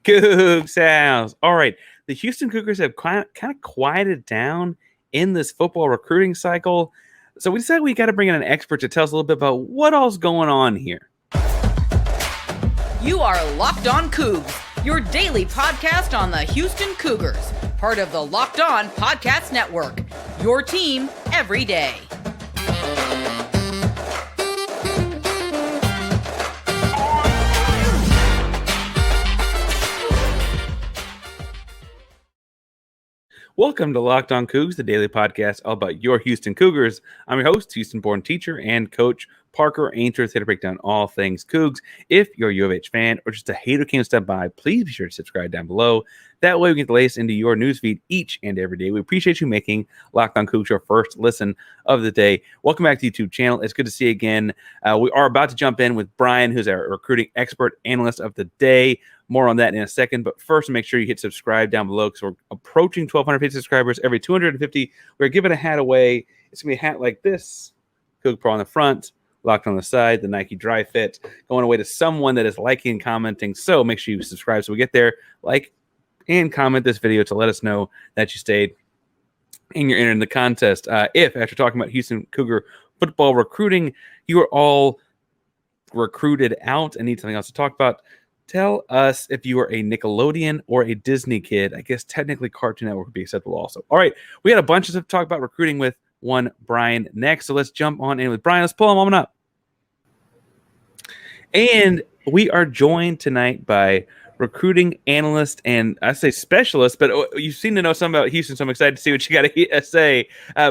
Coogs House. All right. The Houston Cougars have kind of quieted down in this football recruiting cycle. So we decided we got to bring in an expert to tell us a little bit about what all's going on here. You are Locked On Cougs, your daily podcast on the Houston Cougars, part of the Locked On Podcast Network, your team every day. Welcome to Locked On Cougs, the daily podcast all about your Houston Cougars. I'm your host, Houston-born teacher and coach Parker Ainsworth, here to break down all things Cougs. If you're a U of H fan or just a hater who came to step by, please be sure to subscribe down below. That way we get the latest into your newsfeed each and every day. We appreciate you making Locked On Cougs your first listen of the day. Welcome back to the YouTube channel. It's good to see you again. We are about to jump in with Brian, who's our recruiting expert analyst of the day. More on that in a second, but first make sure you hit subscribe down below because we're approaching 1,250 subscribers. Every 250, we're giving a hat away. It's going to be a hat like this. Coog Pro on the front, Locked on the side, the Nike Dry Fit, going away to someone that is liking and commenting. So make sure you subscribe so we get there. Like and comment this video to let us know that you stayed and you're entering the contest. If, after talking about Houston Cougar football recruiting, you are all recruited out and need something else to talk about, tell us if you are a Nickelodeon or a Disney kid. I guess technically Cartoon Network would be acceptable also. All right, we got a bunch of stuff to talk about recruiting with one Brian next. So let's jump on in with Brian. Let's pull him on up. And we are joined tonight by recruiting analyst and I say specialist, but you seem to know something about Houston, so I'm excited to see what you got to say.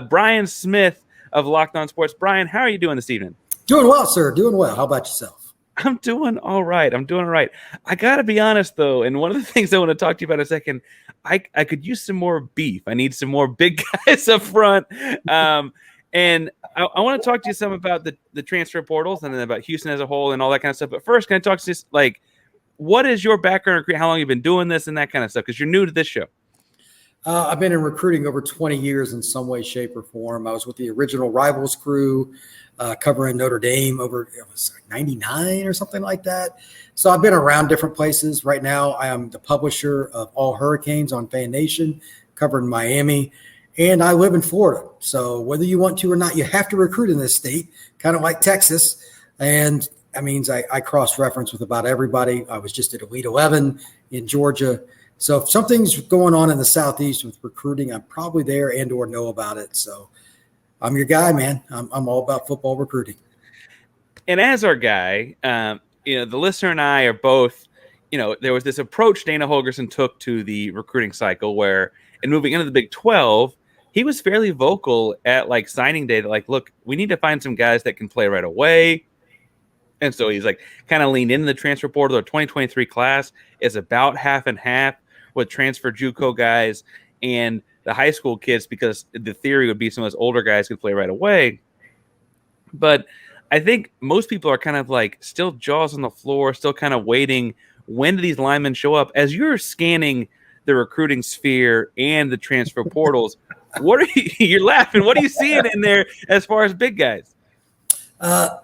Brian Smith of Locked On Sports. Brian, how are you doing this evening? Doing well, sir. Doing well. How about yourself? I'm doing all right. I got to be honest, though, and one of the things I want to talk to you about in a second, I could use some more beef. I need some more big guys up front. And I want to talk to you some about the transfer portals and then about Houston as a whole and all that kind of stuff. But first, can I talk to you, like, what is your background? How long you've been doing this and that kind of stuff? Because you're new to this show. I've been in recruiting over 20 years in some way, shape, or form. I was with the original Rivals crew, covering Notre Dame over, it was 99 or something like that. So I've been around different places. Right now, I am the publisher of All Hurricanes on Fan Nation, covering Miami, and I live in Florida. So whether you want to or not, you have to recruit in this state, kind of like Texas. And that means I cross-reference with about everybody. I was just at Elite 11 in Georgia. So if something's going on in the Southeast with recruiting, I'm probably there and or know about it. So I'm your guy, man. I'm all about football recruiting. And as our guy, the listener and I are both, there was this approach Dana Holgorsen took to the recruiting cycle where, in moving into the Big 12, he was fairly vocal at like signing day that like, look, we need to find some guys that can play right away. And so he's like kind of leaned into the transfer portal. The 2023 class is about half and half with transfer JUCO guys and the high school kids, because the theory would be some of those older guys could play right away. But I think most people are kind of like still jaws on the floor, still kind of waiting. When do these linemen show up? As you're scanning the recruiting sphere and the transfer portals, you're laughing. What are you seeing in there as far as big guys?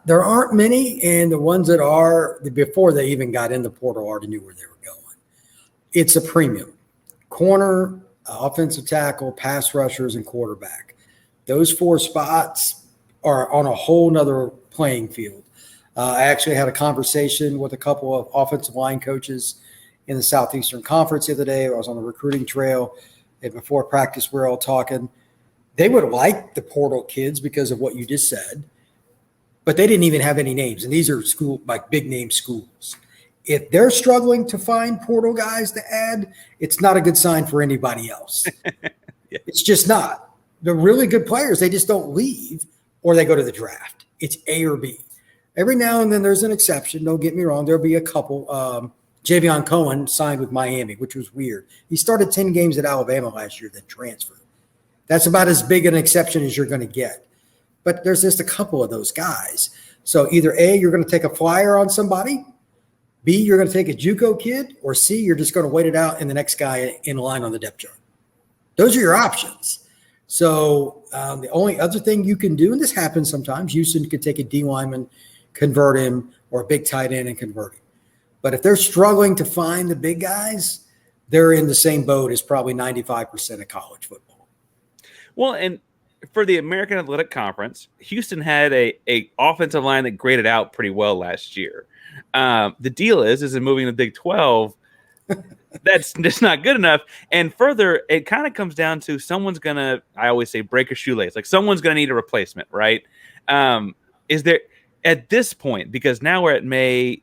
There aren't many, and the ones that are, before they even got in the portal, already knew where they were going. It's a premium. Corner, offensive tackle, pass rushers, and quarterback. Those four spots are on a whole nother playing field. I actually had a conversation with a couple of offensive line coaches in the Southeastern Conference the other day. I was on the recruiting trail, and before practice, we're all talking. They would like the portal kids because of what you just said, but they didn't even have any names. And these are big name schools. If they're struggling to find portal guys to add, it's not a good sign for anybody else. Yeah. It's just not. They're really good players. They just don't leave or they go to the draft. It's A or B. Every now and then there's an exception. Don't get me wrong. There'll be a couple. Javion Cohen signed with Miami, which was weird. He started 10 games at Alabama last year, then transferred. That's about as big an exception as you're going to get. But there's just a couple of those guys. So either A, you're going to take a flyer on somebody, B, you're going to take a JUCO kid, or C, you're just going to wait it out and the next guy in line on the depth chart. Those are your options. So the only other thing you can do, and this happens sometimes, Houston could take a D lineman, convert him, or a big tight end and convert him. But if they're struggling to find the big guys, they're in the same boat as probably 95% of college football. Well, and for the American Athletic Conference, Houston had a offensive line that graded out pretty well last year. The deal is in moving to the Big 12, that's just not good enough. And further, it kind of comes down to someone's going to, I always say, break a shoelace. Like someone's going to need a replacement, right? Is there, at this point, because now we're at May,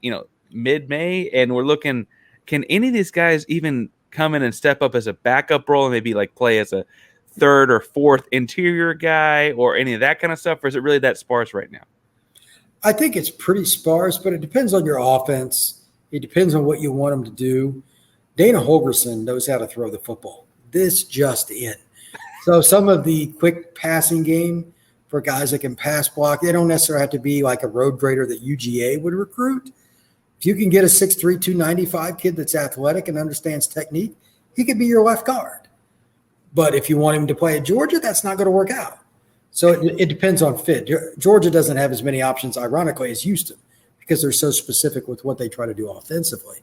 mid-May, and we're looking, can any of these guys even come in and step up as a backup role and maybe like play as a third or fourth interior guy or any of that kind of stuff? Or is it really that sparse right now? I think it's pretty sparse, but it depends on your offense. It depends on what you want them to do. Dana Holgorsen knows how to throw the football. This just in. So some of the quick passing game for guys that can pass block, they don't necessarily have to be like a road grader that UGA would recruit. If you can get a 6'3", 295 kid that's athletic and understands technique, he could be your left guard. But if you want him to play at Georgia, that's not going to work out. So it depends on fit. Georgia doesn't have as many options, ironically, as Houston because they're so specific with what they try to do offensively.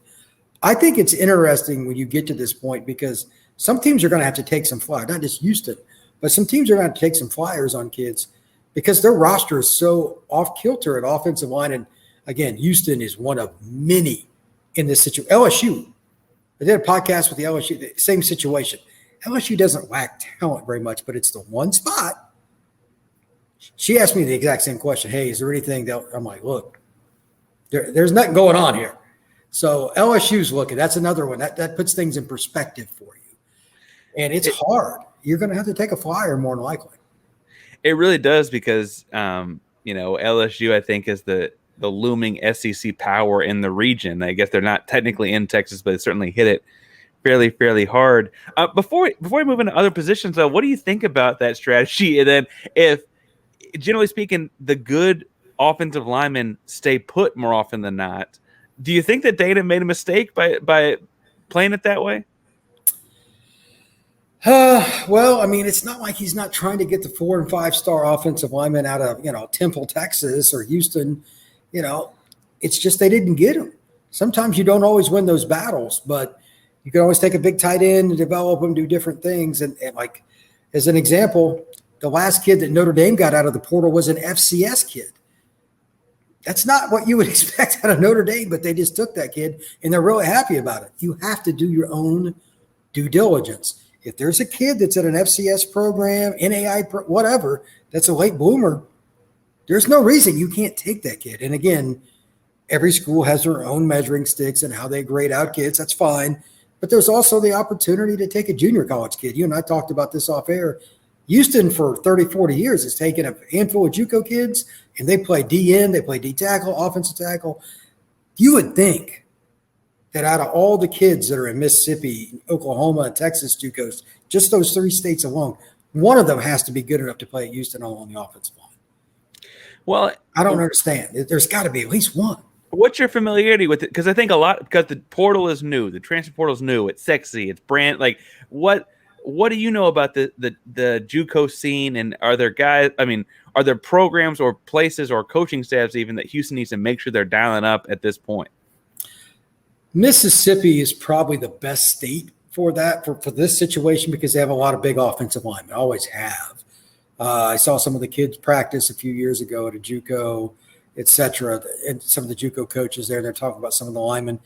I think it's interesting when you get to this point because some teams are going to have to take some flyers, not just Houston, but some teams are going to have to take some flyers on kids because their roster is so off kilter at offensive line. And again, Houston is one of many in this situation. LSU, I did a podcast with the LSU, same situation. LSU doesn't lack talent very much, but it's the one spot. She asked me the exact same question. Hey, is there anything that I'm like, look, there's nothing going on here. So LSU's looking. That's another one. That puts things in perspective for you. And it's hard. You're going to have to take a flyer more than likely. It really does because, LSU, I think, is the looming SEC power in the region. I guess they're not technically in Texas, but they certainly hit it fairly hard. Before we move into other positions, though, what do you think about that strategy? And then if, generally speaking, the good offensive linemen stay put more often than not, do you think that Dana made a mistake by playing it that way? Well, I mean, it's not like he's not trying to get the 4- and 5-star offensive linemen out of, Temple, Texas or Houston. It's just they didn't get him. Sometimes you don't always win those battles, but you can always take a big tight end and develop them, do different things. And like, as an example, the last kid that Notre Dame got out of the portal was an FCS kid. That's not what you would expect out of Notre Dame, but they just took that kid, and they're really happy about it. You have to do your own due diligence. If there's a kid that's at an FCS program, NAI, whatever, that's a late bloomer, there's no reason you can't take that kid. And again, every school has their own measuring sticks and how they grade out kids. That's fine. But there's also the opportunity to take a junior college kid. You and I talked about this off air. Houston for 30, 40 years has taken a handful of JUCO kids, and they play DN, they play D tackle, offensive tackle. You would think that out of all the kids that are in Mississippi, Oklahoma, and Texas JUCOs, just those 3 states alone, one of them has to be good enough to play at Houston on the offensive line. Well, I don't understand. There's got to be at least one. What's your familiarity with it? Because I think because the portal is new, the transfer portal is new, it's sexy, it's brand. Like, what do you know about the JUCO scene? And are there guys? I mean, are there programs or places or coaching staffs even that Houston needs to make sure they're dialing up at this point? Mississippi is probably the best state for that for this situation because they have a lot of big offensive linemen. Always have. I saw some of the kids practice a few years ago at a JUCO, et cetera, and some of the JUCO coaches there. They're talking about some of the linemen.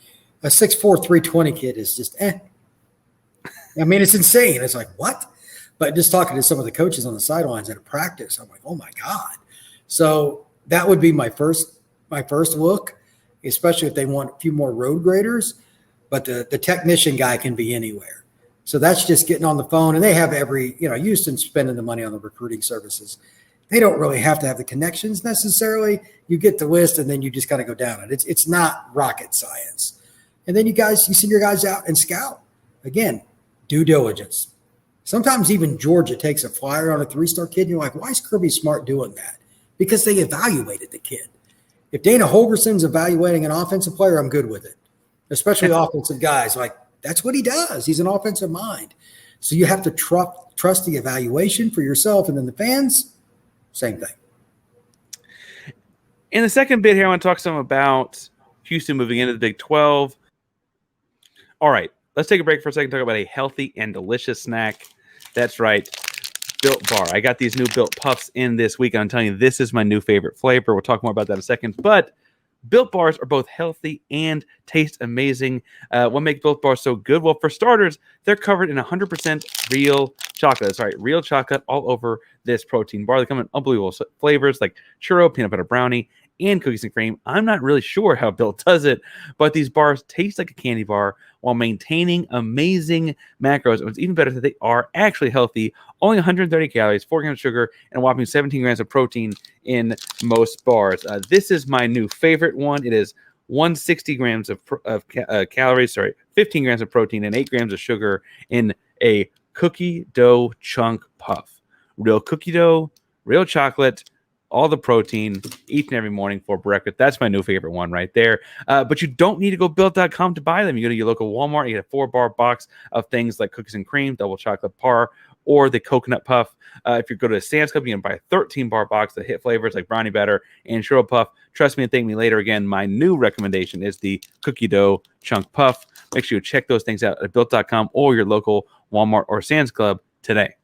A 6'4", 320 kid is just I mean, it's insane. It's like, what? But just talking to some of the coaches on the sidelines at a practice, I'm like, oh my God. So that would be my first look, especially if they want a few more road graders. But the technician guy can be anywhere. So that's just getting on the phone. And they have Houston's spending the money on the recruiting services. They don't really have to have the connections necessarily. You get the list and then you just got to go down it. It's not rocket science. And then you send your guys out and scout. Again, due diligence. Sometimes even Georgia takes a flyer on a 3-star kid, and you're like, why is Kirby Smart doing that? Because they evaluated the kid. If Dana Holgorsen's evaluating an offensive player, I'm good with it, especially offensive guys. Like, that's what he does. He's an offensive mind. So you have to trust the evaluation for yourself, and then the fans, same thing. In the second bit here, I want to talk some about Houston moving into the Big 12. All right, let's take a break for a second, talk about a healthy and delicious snack. That's right, Built Bar. I got these new Built Puffs in this week. I'm telling you, this is my new favorite flavor. We'll talk more about that in a second. But Built Bars are both healthy and taste amazing. What makes Built Bars so good? Well, for starters, they're covered in 100% real chocolate. That's right, real chocolate all over this protein bar. They come in unbelievable flavors like churro, peanut butter brownie, and cookies and cream. I'm not really sure how Built does it, but these bars taste like a candy bar while maintaining amazing macros. And what's even better is that they are actually healthy. Only 130 calories, 4 grams of sugar, and a whopping 17 grams of protein in most bars. This is my new favorite one. It is 160 grams of calories, 15 grams of protein, and 8 grams of sugar in a cookie dough chunk puff. Real cookie dough, real chocolate, all the protein each and every morning for breakfast. That's my new favorite one right there. But you don't need to go built.com to buy them. You go to your local Walmart, you get a 4-bar box of things like cookies and cream, double chocolate par, or the coconut puff. If you go to a Sam's Club, you can buy a 13-bar box that hit flavors like brownie batter and churro puff. Trust me and thank me later. Again, my new recommendation is the cookie dough chunk puff. Make sure you check those things out at built.com or your local Walmart or Sam's Club today.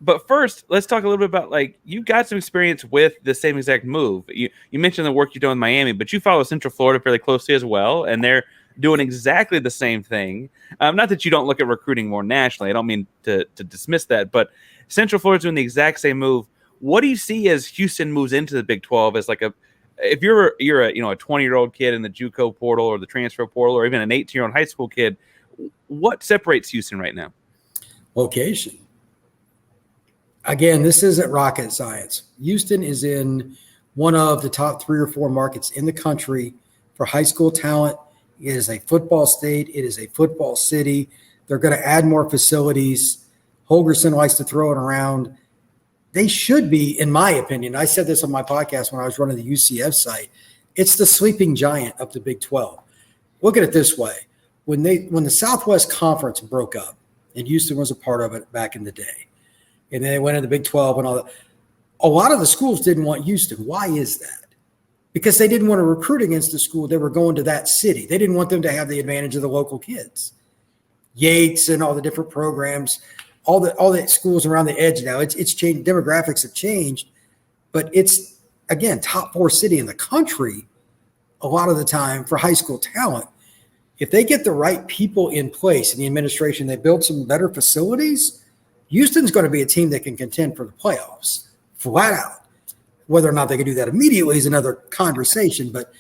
But first, let's talk a little bit about, like, you got some experience with the same exact move. You mentioned the work you've done in Miami, but you follow Central Florida fairly closely as well, and they're doing exactly the same thing. Not that you don't look at recruiting more nationally. I don't mean to dismiss that, but Central Florida's doing the exact same move. What do you see as Houston moves into the Big 12 as like if you're a 20-year-old kid in the JUCO portal or the transfer portal, or even an 18-year-old high school kid, what separates Houston right now? Location. Again, this isn't rocket science. Houston is in one of the top 3 or 4 markets in the country for high school talent. It is a football state. It is a football city. They're going to add more facilities. Holgorsen likes to throw it around. They should be, in my opinion, I said this on my podcast when I was running the UCF site, it's the sleeping giant of the Big 12. Look at it this way. When the Southwest Conference broke up, and Houston was a part of it back in the day, and then they went into the Big 12 and all that, a lot of the schools didn't want Houston. Why is that? Because they didn't want to recruit against the school. They were going to that city. They didn't want them to have the advantage of the local kids. Yates and all the different programs, all the schools around the edge now, it's changed. Demographics have changed, but it's, again, top 4 city in the country a lot of the time for high school talent. If they get the right people in place in the administration, they build some better facilities, Houston's going to be a team that can contend for the playoffs, flat out. Whether or not they can do that immediately is another conversation, but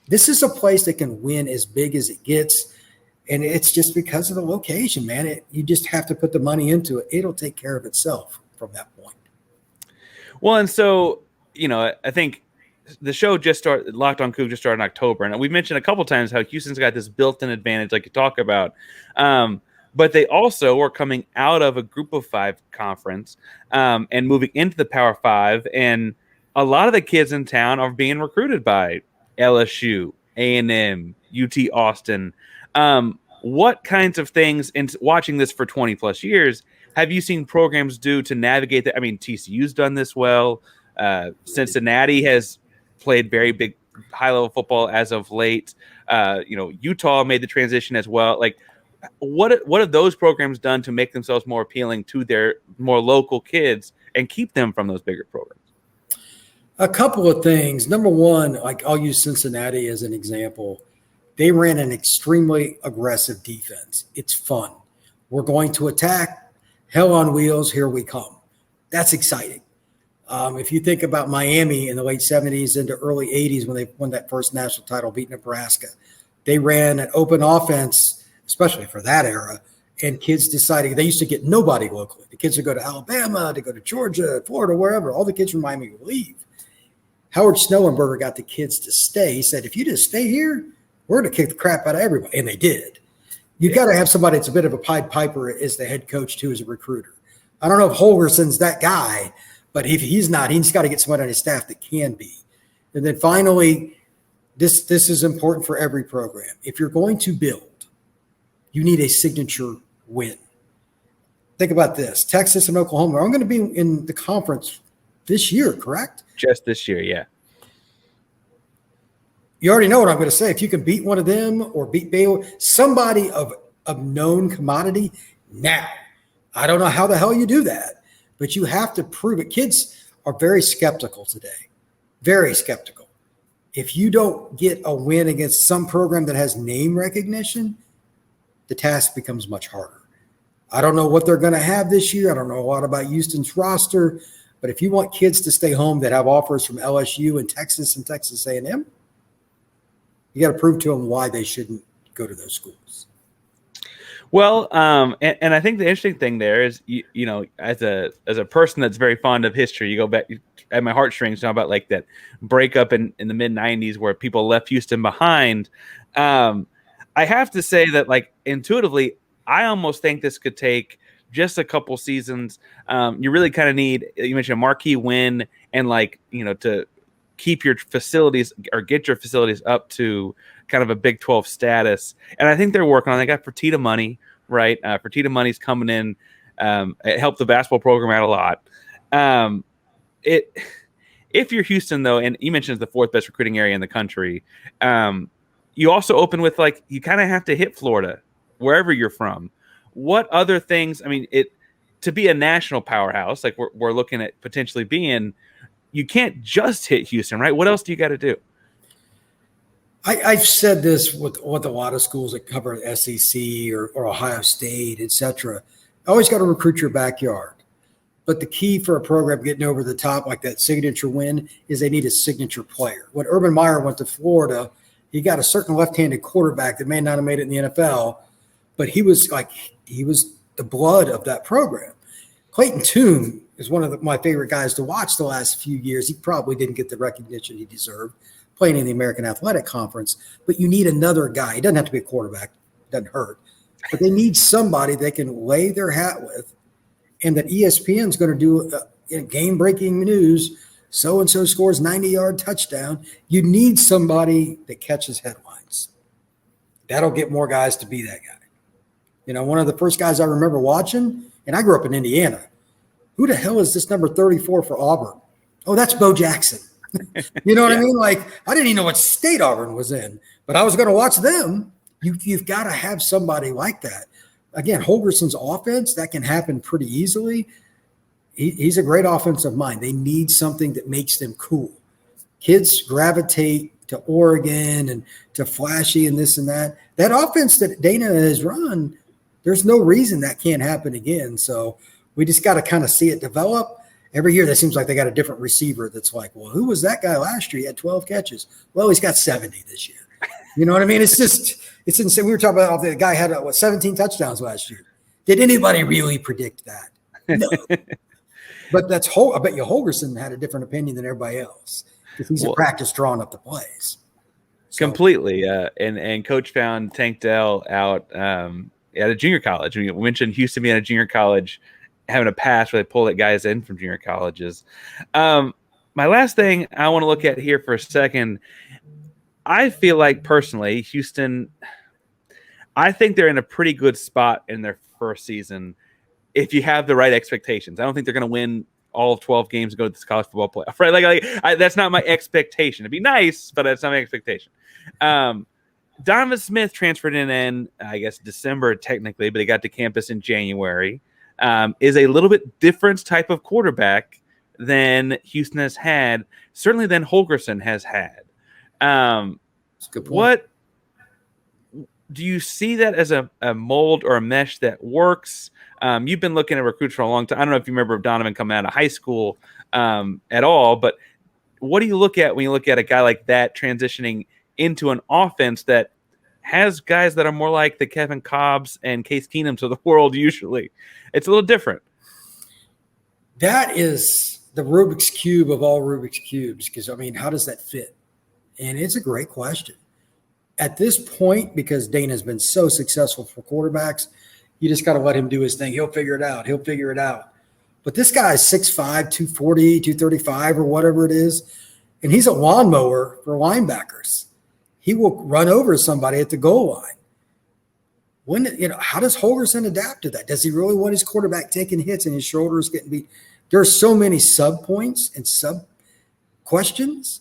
this is a place that can win as big as it gets, and it's just because of the location, man. You just have to put the money into it. It'll take care of itself from that point. Well, and so, I think the show just started, Locked on Coog just started in October, and we've mentioned a couple times how Houston's got this built-in advantage like you talk about. But they also are coming out of a Group of 5 conference and moving into the Power 5, and a lot of the kids in town are being recruited by LSU, A&M, UT Austin. What kinds of things, in watching this for 20 plus years, have you seen programs do to navigate that? I mean, TCU's done this well. Cincinnati has played very big high-level football as of late. Utah made the transition as well. Like, what have those programs done to make themselves more appealing to their more local kids and keep them from those bigger programs? A couple of things. Number one, like, I'll use Cincinnati as an example. They ran an extremely aggressive defense. It's fun. We're going to attack. Hell on wheels. Here we come. That's exciting. If you think about Miami in the late 70s into early 80s when they won that first national title, beating Nebraska, they ran an open offense, especially for that era, and kids decided they used to get nobody locally. The kids would go to Alabama, to go to Georgia, Florida, wherever. All the kids from Miami would leave. Howard Snellenberger got the kids to stay. He said, if you just stay here, we're going to kick the crap out of everybody. And they did. You've got to have somebody that's a bit of a Pied Piper as the head coach, too, as a recruiter. I don't know if Holgorsen's that guy, but if he's not, he's got to get somebody on his staff that can be. And then finally, this is important for every program. If you're going to build, you need a signature win. Think about this. Texas and Oklahoma are going to be in the conference this year, correct? Just this year, yeah. You already know what I'm going to say. If you can beat one of them or beat Baylor, somebody of known commodity now. I don't know how the hell you do that, but you have to prove it. Kids are very skeptical today, very skeptical. If you don't get a win against some program that has name recognition, the task becomes much harder. I don't know what they're going to have this year. I don't know a lot about Houston's roster, but if you want kids to stay home that have offers from LSU and Texas A&M, you got to prove to them why they shouldn't go to those schools. Well, and I think the interesting thing there is, you know, as a person that's very fond of history, you go back at my heartstrings, talk about like that breakup in the mid 90s where people left Houston behind. I have to say that, like, intuitively, I almost think this could take just a couple seasons. You really kind of need, you mentioned a marquee win and, like, you know, to keep your facilities or get your facilities up to kind of a Big 12 status. And I think they're working on it. They got Fertitta money, right? Fertitta money's coming in. It helped the basketball program out a lot. If you're Houston, though, and you mentioned it's the fourth best recruiting area in the country, you also open with, like, you kind of have to hit Florida, wherever you're from. What other things, I mean, to be a national powerhouse, like we're looking at potentially being, you can't just hit Houston, right? What else do you got to do? I've said this with a lot of schools that cover SEC or Ohio State, et cetera. Always got to recruit your backyard. But the key for a program getting over the top, like that signature win, is they need a signature player. When Urban Meyer went to Florida, he got a certain left-handed quarterback that may not have made it in the NFL, but he was the blood of that program. Clayton Tune is one of my favorite guys to watch the last few years. He probably didn't get the recognition he deserved playing in the American Athletic Conference, but you need another guy. He doesn't have to be a quarterback. It doesn't hurt. But they need somebody they can lay their hat with, and that ESPN is going to do game-breaking news. So-and-so scores 90-yard touchdown. You need somebody that catches headlines. That'll get more guys to be that guy. You know, one of the first guys I remember watching, and I grew up in Indiana. Who the hell is this number 34 for Auburn? Oh, that's Bo Jackson. You know what I mean? Like, I didn't even know what state Auburn was in, but I was going to watch them. You've got to have somebody like that. Again, Holgorsen's offense, that can happen pretty easily. He's a great offensive mind. They need something that makes them cool. Kids gravitate to Oregon and to flashy and this and that. That offense that Dana has run, there's no reason that can't happen again. So we just got to kind of see it develop. Every year, that seems like they got a different receiver that's like, well, who was that guy last year? He had 12 catches. Well, he's got 70 this year. You know what I mean? It's insane. We were talking about the guy had 17 touchdowns last year. Did anybody really predict that? No. But I bet you Holgorsen had a different opinion than everybody else because he's in practice drawing up the plays. So. Completely. And Coach found Tank Dell out at a junior college. We mentioned Houston being a junior college, having a pass where they pull that guys in from junior colleges. My last thing I want to look at here for a second, I feel like personally, Houston, I think they're in a pretty good spot in their first season if you have the right expectations. I don't think they're going to win all of 12 games and go to this college football playoff, right? That's not my expectation. It'd be nice, but that's not my expectation. Donovan Smith transferred in, I guess, December technically, but he got to campus in January. Is a little bit different type of quarterback than Houston has had, certainly than Holgorsen has had. That's a good point. What do you see that as a mold or a mesh that works? You've been looking at recruits for a long time. I don't know if you remember Donovan coming out of high school at all, but what do you look at when you look at a guy like that transitioning into an offense that has guys that are more like the Kevin Cobbs and Case Keenums of the world usually? It's a little different. That is the Rubik's Cube of all Rubik's Cubes because, I mean, how does that fit? And it's a great question. At this point, because Dana's been so successful for quarterbacks, you just got to let him do his thing. He'll figure it out. But this guy is 6'5", 240, 235 or whatever it is, and he's a lawnmower for linebackers. He will run over somebody at the goal line. How does Holgorsen adapt to that? Does he really want his quarterback taking hits and his shoulders getting beat? There are so many sub points and sub questions.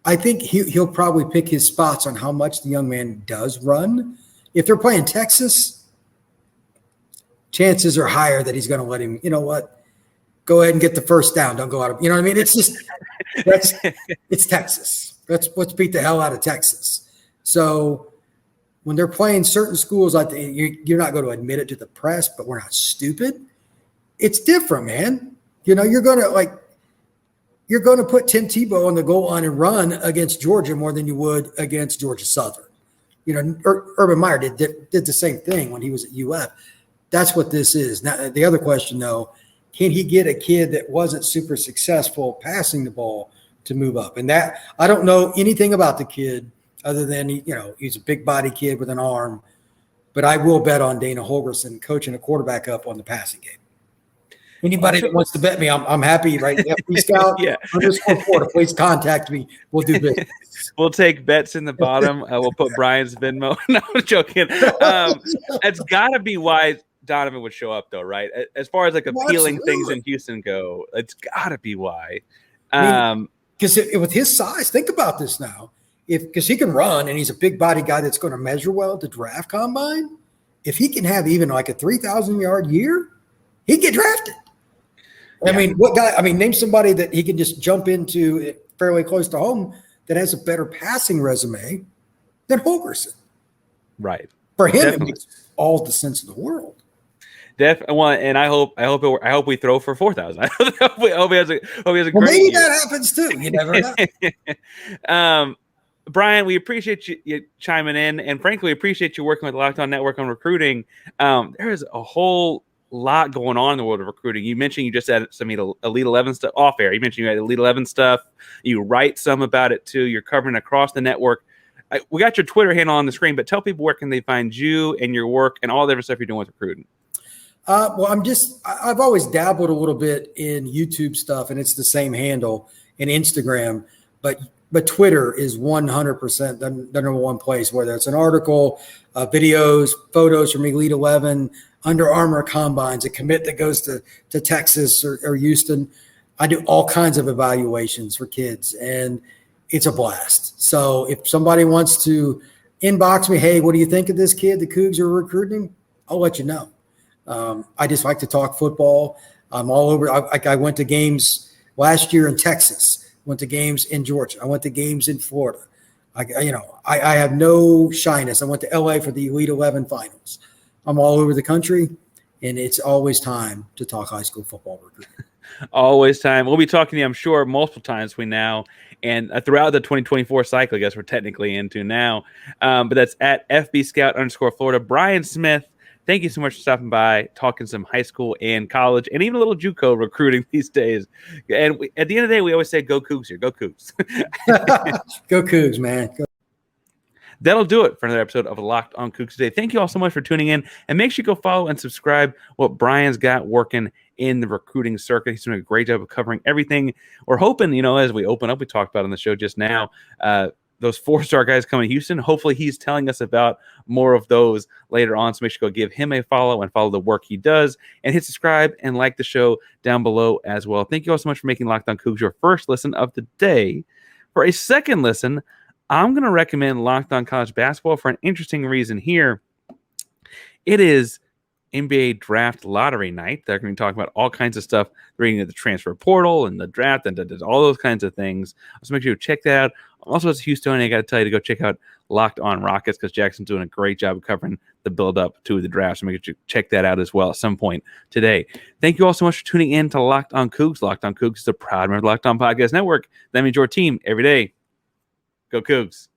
I think he'll probably pick his spots on how much the young man does run. If they're playing Texas, chances are higher that he's going to let him, you know what, go ahead and get the first down. Don't go out of, you know what I mean? It's just, it's Texas. Let's beat the hell out of Texas. So when they're playing certain schools, like you're not going to admit it to the press, but we're not stupid. It's different, man. You know, you're going to put Tim Tebow on the goal line and run against Georgia more than you would against Georgia Southern. You know, Urban Meyer did the same thing when he was at UF. That's what this is. Now, the other question, though, can he get a kid that wasn't super successful passing the ball to move up? And that I don't know anything about the kid other than he's a big body kid with an arm. But I will bet on Dana Holgorsen coaching a quarterback up on the passing game. Anybody that wants to bet me, I'm happy. Right? FB Scout _Florida, please contact me. We'll do business. We'll take bets in the bottom. We'll put Brian's Venmo. No, I'm joking. It's got to be why Donovan would show up, though, right? As far as like appealing things in Houston go, it's got to be why. Because with his size, think about this now. Because he can run and he's a big body guy that's going to measure well at the draft combine. If he can have even like a 3,000-yard year, he'd get drafted. Yeah. I mean, what guy? I mean, name somebody that he can just jump into fairly close to home that has a better passing resume than Holgorsen. Right. For him, it makes all the sense in the world. Definitely, and I hope we throw for 4,000. I hope he has a great maybe year. that happens too. You never know. Brian, we appreciate you chiming in, and frankly, we appreciate you working with the Locked On Network on recruiting. There is a whole lot going on in the world of recruiting. You mentioned you just had some Elite 11 stuff off air. You mentioned you had Elite 11 stuff. You write some about it too. You're covering across the network. We got your Twitter handle on the screen, but tell people where can they find you and your work and all the other stuff you're doing with recruiting. Well, I've always dabbled a little bit in YouTube stuff, and it's the same handle, and Instagram, but Twitter is 100% the number one place, whether it's an article, videos, photos from Elite 11, Under Armour combines, a commit that goes to Texas or Houston. I do all kinds of evaluations for kids, and it's a blast. So if somebody wants to inbox me, hey, what do you think of this kid the Cougs are recruiting? I'll let you know. I just like to talk football. I'm all over. I went to games last year in Texas, went to games in Georgia. I went to games in Florida. I have no shyness. I went to LA for the Elite 11 finals. I'm all over the country, and it's always time to talk high school football recruiting. Always time. We'll be talking to you, I'm sure, multiple times between now and throughout the 2024 cycle, I guess we're technically into now. But that's at FB Scout _Florida. Brian Smith, thank you so much for stopping by, talking some high school and college, and even a little JUCO recruiting these days. And at the end of the day, we always say, go Cougs here. Go Cougs. Go Cougs, man. Go. That'll do it for another episode of Locked on Cougs today. Thank you all so much for tuning in, and make sure you go follow and subscribe what Brian's got working in the recruiting circuit. He's doing a great job of covering everything. We're hoping, as we open up, we talked about on the show just now, those 4-star guys coming to Houston. Hopefully he's telling us about more of those later on. So make sure you go give him a follow and follow the work he does, and hit subscribe and like the show down below as well. Thank you all so much for making Locked on Cougs your first listen of the day. For a second listen, I'm going to recommend Locked on College Basketball for an interesting reason here. It is NBA draft lottery night. They're going to be talking about all kinds of stuff, reading the transfer portal and the draft and all those kinds of things. So make sure you check that out. Also, as a Houstonian, I got to tell you to go check out Locked on Rockets, because Jackson's doing a great job of covering the build-up to the draft. So make sure you check that out as well at some point today. Thank you all so much for tuning in to Locked on Cougs. Locked on Cougs is a proud member of the Locked on Podcast Network. That means your team every day. Go Cougs.